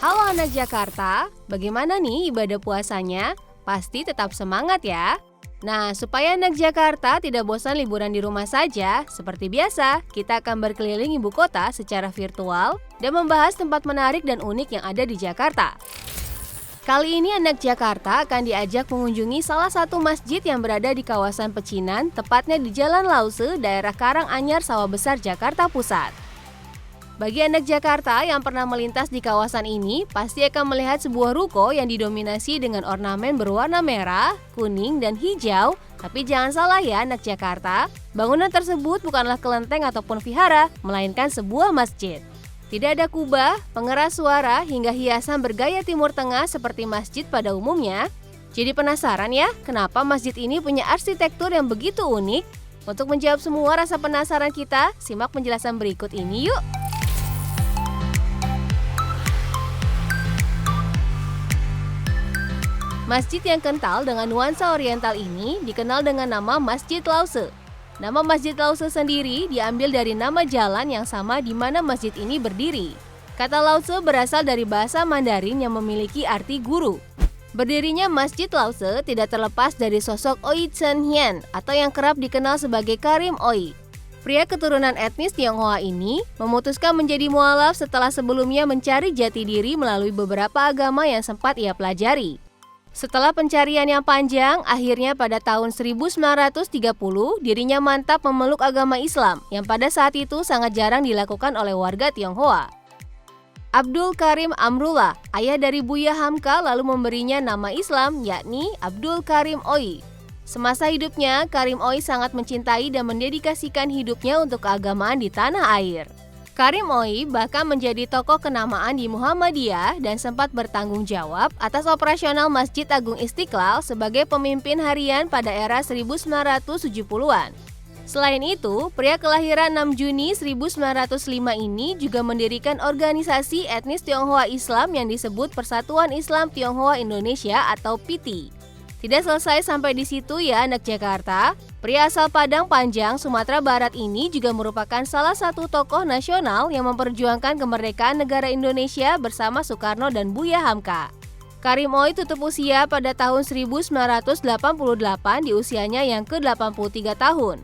Halo anak Jakarta, bagaimana nih ibadah puasanya? Pasti tetap semangat ya. Nah, supaya anak Jakarta tidak bosan liburan di rumah saja, seperti biasa, kita akan berkeliling ibu kota secara virtual dan membahas tempat menarik dan unik yang ada di Jakarta. Kali ini anak Jakarta akan diajak mengunjungi salah satu masjid yang berada di kawasan Pecinan, tepatnya di Jalan Lause, daerah Karanganyar, Sawah Besar, Jakarta Pusat. Bagi anak Jakarta yang pernah melintas di kawasan ini, pasti akan melihat sebuah ruko yang didominasi dengan ornamen berwarna merah, kuning, dan hijau. Tapi jangan salah ya anak Jakarta, bangunan tersebut bukanlah kelenteng ataupun vihara, melainkan sebuah masjid. Tidak ada kubah, pengeras suara, hingga hiasan bergaya Timur Tengah seperti masjid pada umumnya. Jadi penasaran ya, kenapa masjid ini punya arsitektur yang begitu unik? Untuk menjawab semua rasa penasaran kita, simak penjelasan berikut ini yuk! Masjid yang kental dengan nuansa oriental ini dikenal dengan nama Masjid Lause. Nama Masjid Lause sendiri diambil dari nama jalan yang sama di mana masjid ini berdiri. Kata Lause berasal dari bahasa Mandarin yang memiliki arti guru. Berdirinya Masjid Lause tidak terlepas dari sosok Oi Chen Hian atau yang kerap dikenal sebagai Karim Oi. Pria keturunan etnis Tionghoa ini memutuskan menjadi mualaf setelah sebelumnya mencari jati diri melalui beberapa agama yang sempat ia pelajari. Setelah pencarian yang panjang, akhirnya pada tahun 1930 dirinya mantap memeluk agama Islam yang pada saat itu sangat jarang dilakukan oleh warga Tionghoa. Abdul Karim Amrullah, ayah dari Buya Hamka, lalu memberinya nama Islam yakni Abdul Karim Oi. Semasa hidupnya, Karim Oi sangat mencintai dan mendedikasikan hidupnya untuk keagamaan di tanah air. Karim Oi bahkan menjadi tokoh kenamaan di Muhammadiyah dan sempat bertanggung jawab atas operasional Masjid Agung Istiqlal sebagai pemimpin harian pada era 1970-an. Selain itu, pria kelahiran 6 Juni 1905 ini juga mendirikan organisasi etnis Tionghoa Islam yang disebut Persatuan Islam Tionghoa Indonesia atau PITI. Tidak selesai sampai di situ ya anak Jakarta. Pria asal Padang Panjang, Sumatera Barat ini juga merupakan salah satu tokoh nasional yang memperjuangkan kemerdekaan negara Indonesia bersama Soekarno dan Buya Hamka. Karim Oi tutup usia pada tahun 1988 di usianya yang ke-83 tahun.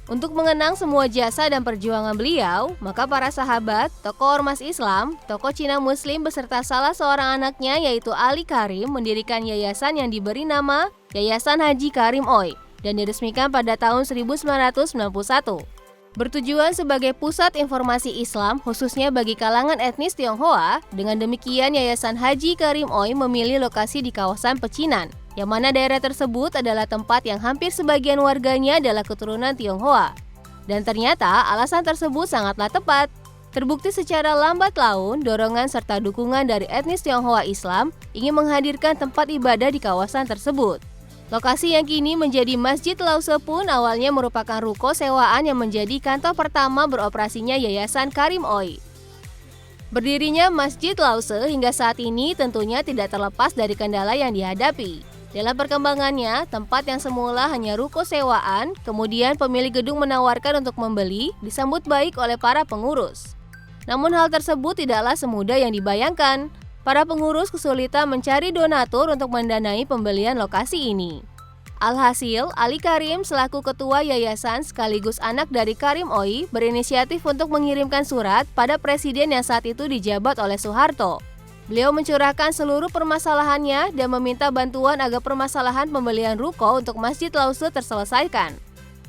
Untuk mengenang semua jasa dan perjuangan beliau, maka para sahabat, tokoh ormas Islam, tokoh Cina Muslim beserta salah seorang anaknya yaitu Ali Karim mendirikan yayasan yang diberi nama Yayasan Haji Karim Oi dan diresmikan pada tahun 1991. Bertujuan sebagai pusat informasi Islam khususnya bagi kalangan etnis Tionghoa, dengan demikian Yayasan Haji Karim Oi memilih lokasi di kawasan Pecinan, yang mana daerah tersebut adalah tempat yang hampir sebagian warganya adalah keturunan Tionghoa. Dan ternyata alasan tersebut sangatlah tepat. Terbukti secara lambat laun, dorongan serta dukungan dari etnis Tionghoa Islam ingin menghadirkan tempat ibadah di kawasan tersebut. Lokasi yang kini menjadi Masjid Lause pun awalnya merupakan ruko sewaan yang menjadi kantor pertama beroperasinya Yayasan Karim Oi. Berdirinya Masjid Lause hingga saat ini tentunya tidak terlepas dari kendala yang dihadapi. Dalam perkembangannya, tempat yang semula hanya ruko sewaan, kemudian pemilik gedung menawarkan untuk membeli, disambut baik oleh para pengurus. Namun hal tersebut tidaklah semudah yang dibayangkan. Para pengurus kesulitan mencari donatur untuk mendanai pembelian lokasi ini. Alhasil, Ali Karim selaku ketua yayasan sekaligus anak dari Karim Oi berinisiatif untuk mengirimkan surat pada presiden yang saat itu dijabat oleh Soeharto. Beliau mencurahkan seluruh permasalahannya dan meminta bantuan agar permasalahan pembelian ruko untuk Masjid Lause terselesaikan.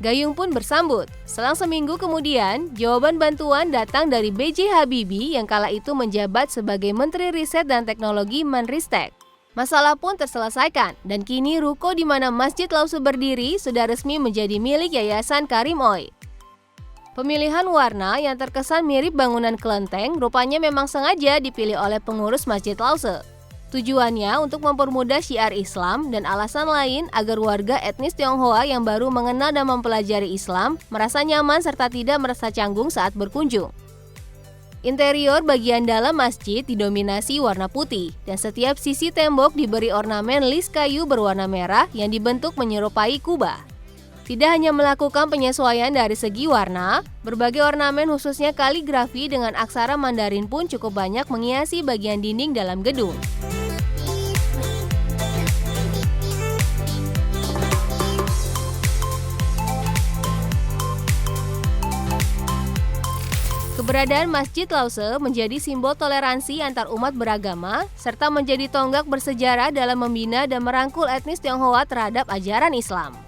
Gayung pun bersambut. Selang seminggu kemudian, jawaban bantuan datang dari B.J. Habibie yang kala itu menjabat sebagai Menteri Riset dan Teknologi Menristek. Masalah pun terselesaikan dan kini ruko di mana Masjid Lause berdiri sudah resmi menjadi milik Yayasan Karim Oi. Pemilihan warna yang terkesan mirip bangunan kelenteng rupanya memang sengaja dipilih oleh pengurus Masjid Lause. Tujuannya untuk mempermudah syiar Islam dan alasan lain agar warga etnis Tionghoa yang baru mengenal dan mempelajari Islam merasa nyaman serta tidak merasa canggung saat berkunjung. Interior bagian dalam masjid didominasi warna putih dan setiap sisi tembok diberi ornamen lis kayu berwarna merah yang dibentuk menyerupai kubah. Tidak hanya melakukan penyesuaian dari segi warna, berbagai ornamen khususnya kaligrafi dengan aksara Mandarin pun cukup banyak menghiasi bagian dinding dalam gedung. Keberadaan Masjid Lause menjadi simbol toleransi antar umat beragama, serta menjadi tonggak bersejarah dalam membina dan merangkul etnis Tionghoa terhadap ajaran Islam.